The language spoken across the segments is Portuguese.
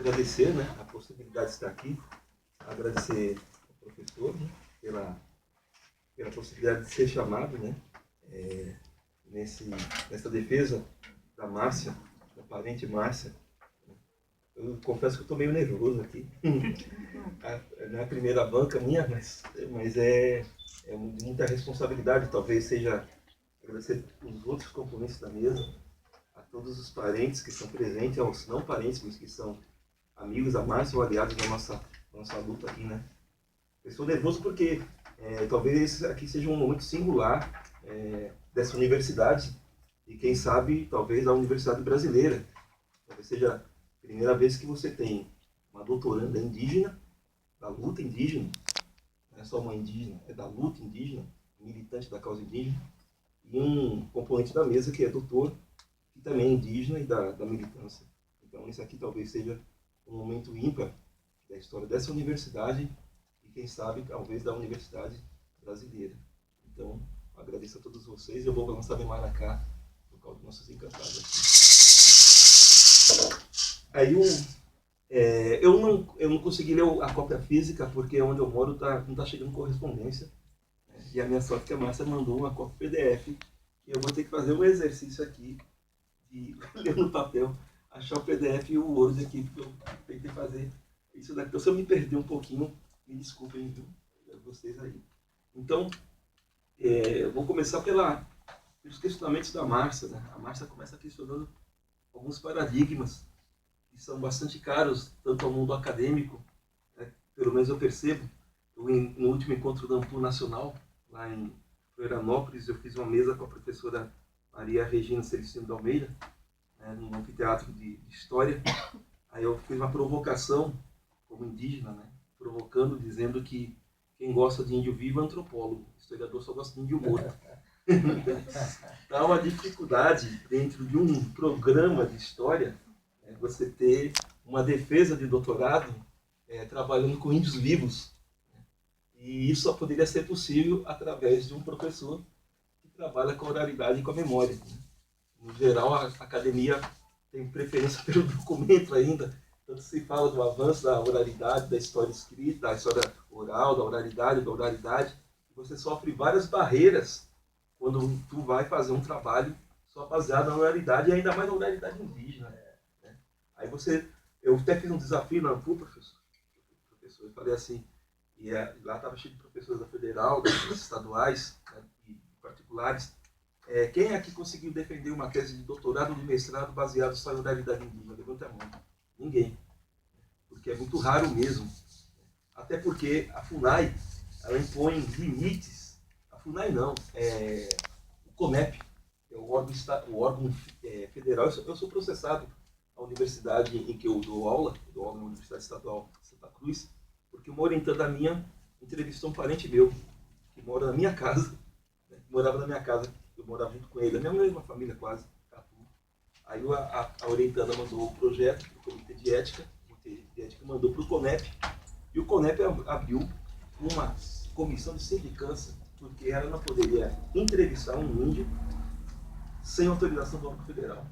agradecer, né, a possibilidade de estar aqui, agradecer ao professor, né, pela possibilidade de ser chamado, né, nessa defesa da Márcia, da parente Márcia. Eu confesso que eu estou meio nervoso aqui. Não é a primeira banca minha, mas é muita responsabilidade. Talvez seja agradecer os outros componentes da mesa, a todos os parentes que estão presentes, aos não parentes, mas que são amigos da Márcia ou aliados da nossa luta aqui, né? Eu estou nervoso porque talvez esse aqui seja um momento singular dessa universidade e quem sabe talvez da universidade brasileira. Talvez seja a primeira vez que você tem uma doutoranda indígena, da luta indígena, não é só uma indígena, é da luta indígena, militante da causa indígena, e um componente da mesa que é doutor, que também é indígena e da militância. Então esse aqui talvez seja um momento ímpar da história dessa universidade e quem sabe talvez da universidade brasileira. Então agradeço a todos vocês e eu vou lançar meu maracá por causa dos nossos encantados aqui. Aí eu não consegui ler a cópia física porque onde eu moro não está chegando correspondência. E a minha sorte é que a Márcia mandou uma cópia PDF e eu vou ter que fazer um exercício aqui de ler no papel, achar o PDF e o Word aqui, porque eu tentei fazer isso daqui. Então se eu me perder um pouquinho, me desculpem, viu? Vocês aí. Então, eu vou começar pelos questionamentos da Márcia, né? A Márcia começa questionando alguns paradigmas que são bastante caros, tanto ao mundo acadêmico, né? Pelo menos eu percebo. No último encontro da Ampul Nacional, lá em Florianópolis, eu fiz uma mesa com a professora Maria Regina Celestino de Almeida, né, num anfiteatro de História. Aí eu fiz uma provocação, como indígena, né, provocando, dizendo que quem gosta de índio vivo é antropólogo, historiador só gosta de índio morto. Dá uma dificuldade dentro de um programa de história, você ter uma defesa de doutorado trabalhando com índios vivos. E isso só poderia ser possível através de um professor que trabalha com a oralidade e com a memória. Né? No geral, a academia tem preferência pelo documento ainda, tanto se fala do avanço da oralidade, da história escrita, da história oral, da oralidade. Você sofre várias barreiras quando tu vai fazer um trabalho só baseado na oralidade, e ainda mais na oralidade indígena. Né? Aí eu até fiz um desafio na Ampul, professor, eu falei assim, e lá estava cheio de professores da Federal, das estaduais, né, e particulares. Quem aqui conseguiu defender uma tese de doutorado ou de mestrado baseado só em oralidade indígena? Levanta a mão. Ninguém. Porque é muito raro mesmo. Até porque a FUNAI, ela impõe limites. A FUNAI não, o CONEP, é o órgão federal. Eu sou processado na universidade em que eu dou aula na Universidade Estadual de Santa Cruz, porque uma orientanda minha entrevistou um parente meu, que mora na minha casa, né, que morava na minha casa, eu morava junto com ele, a minha mesma família quase, Catu. Aí a orientanda mandou o projeto para o Comitê de Ética, mandou para o CONEP, e o CONEP abriu uma comissão de sindicância, porque ela não poderia entrevistar um índio sem autorização do órgão federal.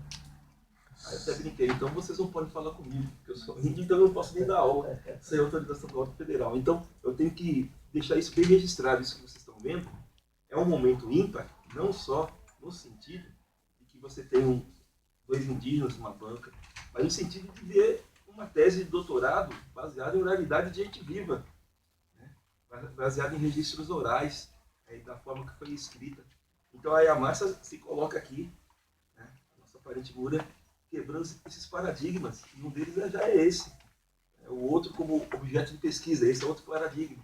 Aí eu até brinquei, então vocês não podem falar comigo, porque eu sou índio, então eu não posso nem dar aula sem autorização do órgão federal. Então eu tenho que deixar isso bem registrado, isso que vocês estão vendo. É um momento ímpar, não só no sentido de que você tem dois indígenas numa banca, mas no sentido de ver uma tese de doutorado baseada em oralidade de gente viva, né? Baseada em registros orais, da forma que foi escrita. Então aí a Márcia se coloca aqui, né? A nossa parente Mura, quebrando esses paradigmas, e um deles já é esse. O outro como objeto de pesquisa, esse é outro paradigma,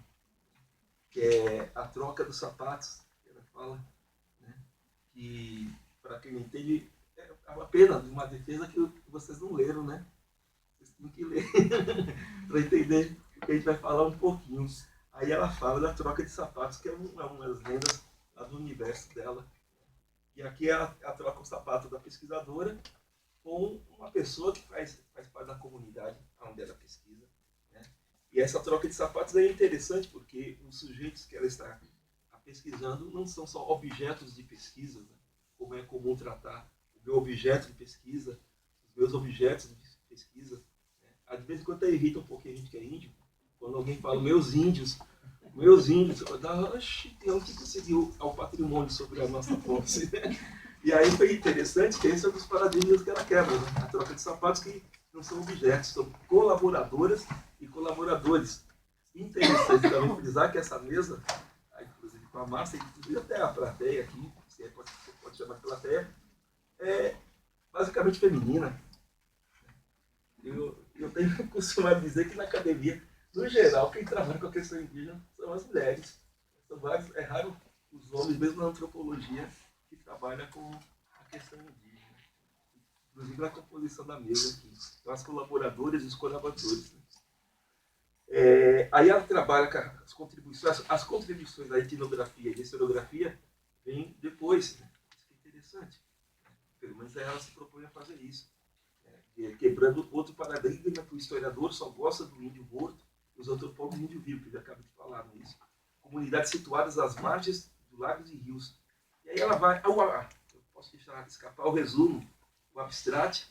que é a troca dos sapatos. Ela fala, né, que, para quem não entende, é uma pena de uma defesa que vocês não leram, né? Vocês têm que ler para entender o que a gente vai falar um pouquinho. Aí ela fala da troca de sapatos, que é uma das lendas do universo dela. E aqui é a troca do sapato da pesquisadora com uma pessoa que faz parte da comunidade onde ela pesquisa. Né? E essa troca de sapatos é interessante porque os sujeitos que ela está pesquisando não são só objetos de pesquisa, né? Como é comum tratar o meu objeto de pesquisa, os meus objetos de pesquisa. Né? às vezes quando irrita um pouquinho a gente que é índio, quando alguém fala meus índios, oxe, tem um que conseguiu ao patrimônio sobre a nossa posse. E aí foi interessante que esse é um dos paradigmas que ela quebra, né? A troca de sapatos que não são objetos, são colaboradoras e colaboradores. Interessante também frisar que essa mesa, inclusive com a Márcia, inclusive até a plateia aqui, você pode chamar de plateia, é basicamente feminina. Eu tenho costumado dizer que na academia, no geral, quem trabalha com a questão indígena são as mulheres. É raro os homens, mesmo na antropologia, que trabalham com a questão indígena. Inclusive na composição da mesa aqui. Então, as colaboradoras e os colaboradores. Né? Aí ela trabalha com as contribuições. As contribuições da etnografia e da historiografia vêm depois. Né? Isso que é interessante. Pelo menos ela se propõe a fazer isso. Quebrando outro paradigma que o historiador só gosta do índio morto e os antropólogos do índio vivo, que eu acabei de falar nisso. Comunidades situadas às margens de lagos e rios. E aí ela vai... eu posso deixar escapar o resumo, o abstract,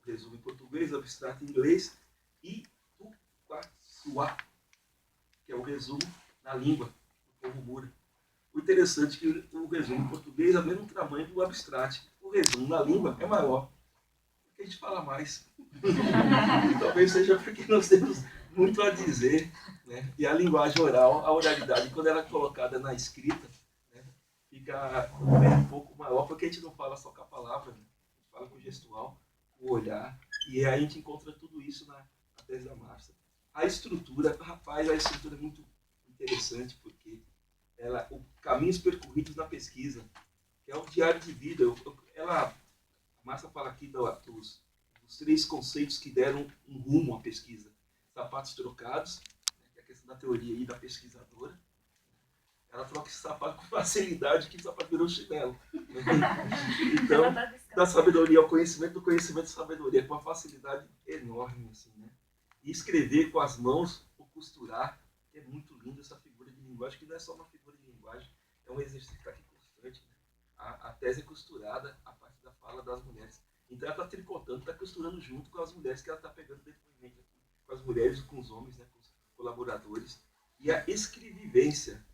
o resumo em português, o abstract em inglês, e o Tuquasuá, que é o resumo na língua do povo Mura. O interessante é que o resumo em português é o mesmo tamanho do abstract. O resumo na língua é maior, porque a gente fala mais. Talvez seja porque nós temos muito a dizer, né? E a linguagem oral, a oralidade, quando ela é colocada na escrita, né? Fica um pouco maior, porque a gente não fala só com a palavra, né? A gente fala com o gestual, com o olhar, e aí a gente encontra tudo isso na tese da Márcia. A estrutura, rapaz, a estrutura é muito interessante, porque caminhos percorridos na pesquisa, que é um diário de vida. A Márcia fala aqui dos 3 conceitos que deram um rumo à pesquisa. Sapatos trocados, né, que é a questão da teoria e da pesquisadora. Ela troca esse sapato com facilidade, que o sapato virou chinelo. Então, da sabedoria ao conhecimento, do conhecimento à sabedoria, com uma facilidade enorme. Assim, né? E escrever com as mãos, ou costurar, é muito lindo essa figura de linguagem, que não é só uma figura de linguagem, é um exercício que está aqui constante. Né? A tese é costurada a partir da fala das mulheres. Então ela está tricotando, está costurando junto com as mulheres que ela está pegando depoimento aqui, com as mulheres e com os homens, né, com os colaboradores. E a escrevivência,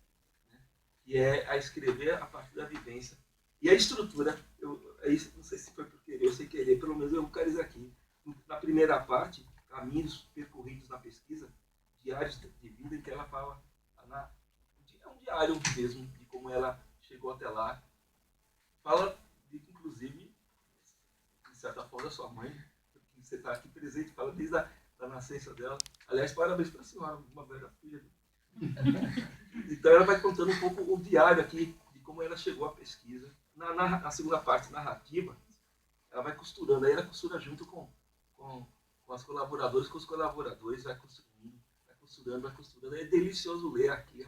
né, que é a escrever a partir da vivência. E a estrutura, não sei se foi por querer ou sem querer, pelo menos eu localizo aqui. Na primeira parte, caminhos percorridos na pesquisa, diários de vida, em que ela fala, é um diário mesmo, de como ela chegou até lá. Fala, inclusive, de certa forma, da sua mãe, que você está aqui presente, fala desde a nascença dela. Aliás, parabéns para a senhora, uma velha filha. Então ela vai contando um pouco o diário aqui, de como ela chegou à pesquisa. Na segunda parte, narrativa, ela vai costurando, aí ela costura junto com as colaboradoras, com os colaboradores, vai costurando. É delicioso ler aqui,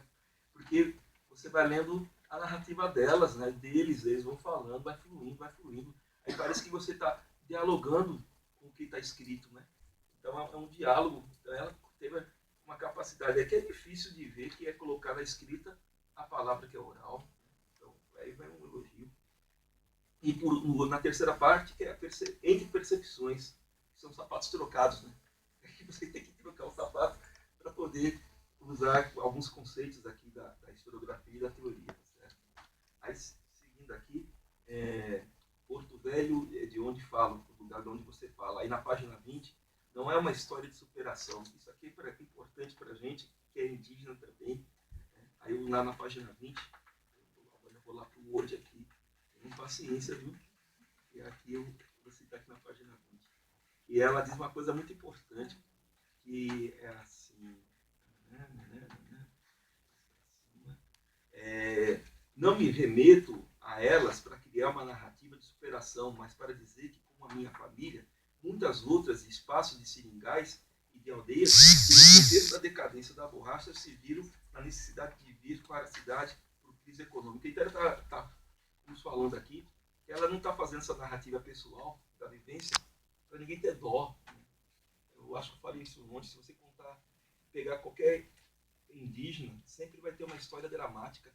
porque você vai lendo a narrativa delas, né, eles vão falando, vai fluindo. Aí parece que você está dialogando com o que está escrito, né? Então é um diálogo. Então ela teve uma capacidade que é difícil de ver, que é colocar na escrita a palavra que é oral. Então aí vai um elogio. E na terceira parte, que é entre percepções, que são sapatos trocados, né? É que você tem que trocar o sapato para poder usar alguns conceitos aqui da historiografia e da teoria. Certo? Aí, seguindo aqui, Porto Velho, de onde falo, o lugar de onde você fala. Aí na página 20, não é uma história de superação. Isso aqui é importante para a gente, que é indígena também. Né? Aí lá na página 20, eu vou lá para o Word aqui. Tenham paciência, viu? E aqui eu vou citar aqui na página 20. E ela diz uma coisa muito importante, que é assim... não me remeto a elas para criar uma narrativa de superação, mas para dizer que, como a minha família, muitas outras espaços de seringais e de aldeias, que no contexto da decadência da borracha se viram na necessidade de vir para a cidade por crise econômica. Então ela está nos falando aqui que ela não está fazendo essa narrativa pessoal da vivência para ninguém ter dó. Eu acho que eu falei isso ontem, se você pegar qualquer indígena, sempre vai ter uma história dramática,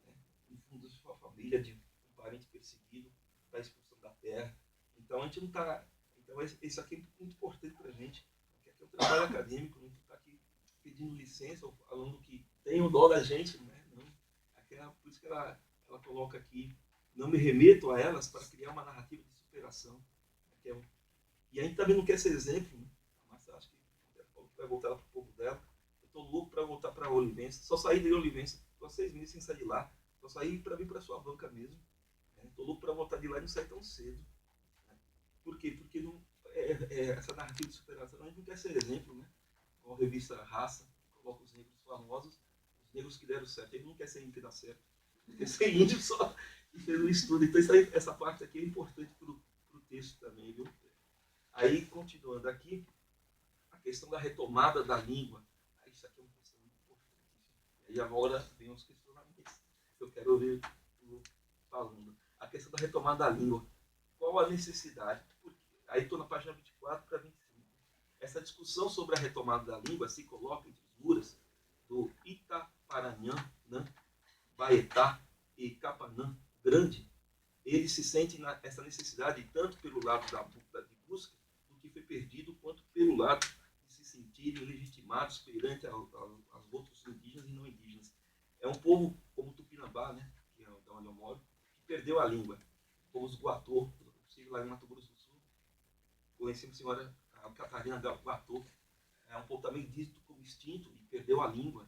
né? No fundo da sua família, de um parente perseguido, da expulsão da terra. Então a gente não está... Então isso aqui é muito importante para a gente, que a aqui é um trabalho acadêmico, não está aqui pedindo licença ou falando que tem o dó da gente, né? Não. Por isso que ela coloca aqui, não me remeto a elas para criar uma narrativa de superação. E a gente também não quer ser exemplo, né? Mas acho que vai voltar para o povo dela. Eu estou louco para voltar para a Olivença. Só saí de Olivença, estou há 6 meses sem sair de lá. Só saí para vir para a sua banca mesmo. Estou louco para voltar de lá e não sair tão cedo. Né? Por quê? Porque não, essa narrativa de superação, a gente não quer ser exemplo, né? Com a revista Raça, coloca os negros famosos, os negros que deram certo. Ele não quer ser índio que dá certo. Ele quer ser índio só e fez um estudo. Então essa parte aqui é importante para o texto também, viu? Aí, continuando aqui, a questão da retomada da língua. Isso aqui é uma questão muito importante. E agora vem os questionamentos. Eu quero ouvir falando. A questão da retomada da língua. Qual a necessidade? Aí estou na página 24 para 25. Essa discussão sobre a retomada da língua se coloca entre os muras do Itaparanhã, Baetá e Capanã Grande. Eles se sentem essa necessidade tanto pelo lado de busca do que foi perdido, quanto pelo lado de se sentirem legitimados perante aos outros indígenas e não indígenas. É um povo como o Tupinambá, né, que é de onde eu moro, que perdeu a língua. Como os Guatô, eu estive lá em Mato Grosso do Sul, conheci uma senhora, a Catarina del Guatô, é um povo também dito como extinto e perdeu a língua.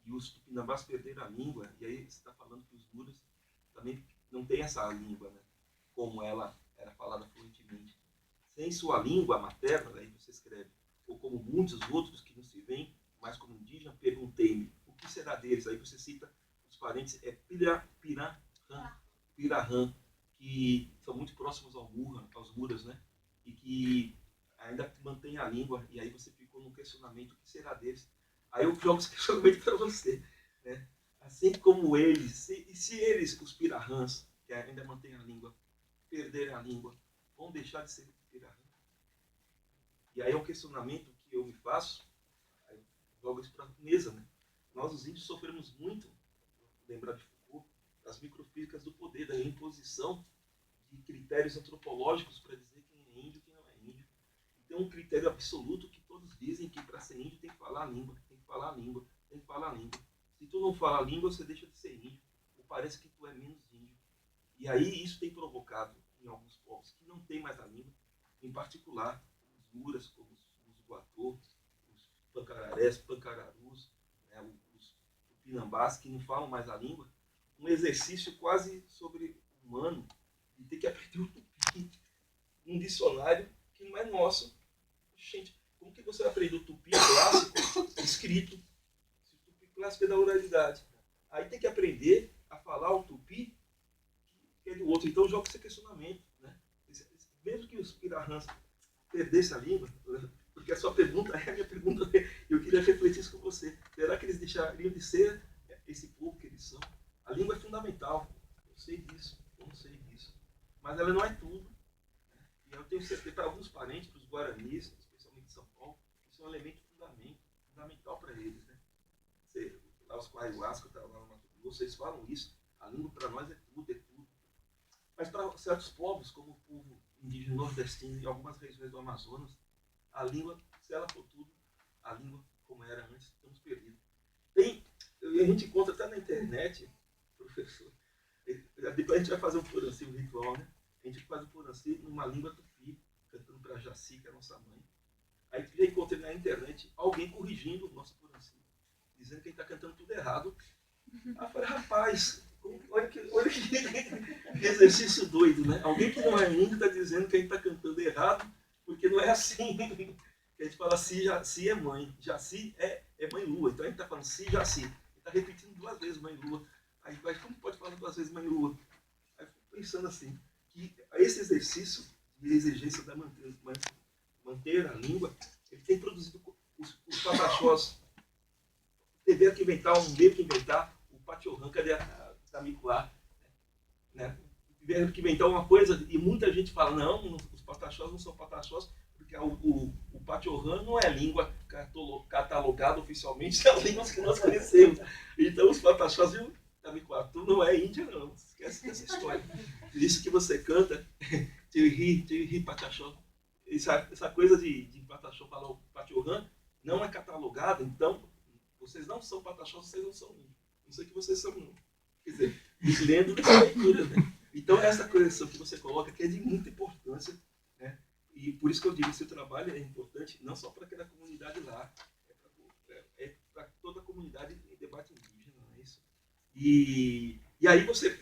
E os Tupinambás perderam a língua, e aí você está falando que os muras também não têm essa língua, né, como ela era falada fluentemente. Sem sua língua materna, aí você escreve, ou como muitos outros que não se veem, mas como indígena, perguntei-me, o que será deles? Aí você cita os parentes, Pirahã, que são muito próximos aos muras, né? E que ainda mantém a língua, e aí você ficou no questionamento, o que será deles? Aí eu jogo esse questionamento para você, né? Assim como eles, se eles, os Pirahãs, que ainda mantêm a língua, perderem a língua, vão deixar de ser Pirahã? E aí é um questionamento que eu me faço, aí jogo isso para a mesa, né? Nós, os índios, sofremos muito, lembrar de Foucault, das microfísicas do poder, da imposição de critérios antropológicos para dizer quem é índio e quem não é índio. E tem um critério absoluto que todos dizem que para ser índio tem que falar a língua, tem que falar a língua, tem que falar a língua. Se tu não fala a língua, você deixa de ser índio, ou parece que tu é menos índio. E aí isso tem provocado em alguns povos que não têm mais a língua, em particular os muras, como os Guatô, os Pancararés, Pancararus, né, os Tupinambás, que não falam mais a língua, um exercício quase sobre-humano de ter que aprender o tupi, um dicionário que não é nosso. Gente, como que você aprende o tupi clássico escrito? Se o tupi clássico é da oralidade. Aí tem que aprender a falar o tupi que é do outro. Então joga esse questionamento, né? Mesmo que os Pirahãs perdessem a língua, porque a sua pergunta é a minha pergunta, eu queria refletir isso com você. Será que eles deixariam de ser esse povo que eles são? A língua é fundamental, eu sei disso, eu não sei disso. Mas ela não é tudo. E eu tenho certeza, para alguns parentes, para os guaranis, especialmente de São Paulo, isso é um elemento fundamental para eles, né? Lá os Quaiuasca, lá no Mato Grosso, vocês falam isso, a língua para nós é tudo, é tudo. Mas para certos povos, como o povo indígena nordestino e algumas regiões do Amazonas, a língua, se ela for tudo, a língua como era antes, estamos perdidos. A gente encontra até na internet, professor, depois a gente vai fazer um Poranci, um ritual, né? A gente faz o Poranci numa língua tupi, cantando para Jaci, que é a nossa mãe. Aí já encontrei na internet alguém corrigindo o nosso Poranci, dizendo que a gente está cantando tudo errado. Aí eu falei, rapaz, olha que exercício doido, né? Alguém que não é índio está dizendo que a gente está cantando errado, porque não é assim. Que a gente fala si é mãe, Jaci é mãe lua. Então a gente está falando si, Jaci. A gente está repetindo 2 vezes mãe lua. Aí como pode falar 2 vezes mãe lua? Aí eu fico pensando assim, que esse exercício de exigência da manter a língua, ele tem produzido os pataxós. Tiveram que inventar um meio que inventar o Patiorran, cadê da Micoá, né? Tiveram que inventar uma coisa e muita gente fala, não, os pataxós não são pataxós, porque o Patiorran não é língua catalogada oficialmente das línguas que nós conhecemos. Então os pataxós, viu, da Micoá, tu não é índia não, esquece dessa história. Por isso que você canta, Tiri Pataxó, essa coisa de Pataxó, falou Patiorã, não é catalogada, então vocês não são Pataxó, vocês não são índios. Não sei que vocês são, não. Quer dizer, lendo dessa leitura, né? Então, essa correção que você coloca que é de muita importância, né? E por isso que eu digo que seu trabalho é importante, não só para aquela comunidade lá, é para toda a comunidade em debate indígena, não é isso? E aí você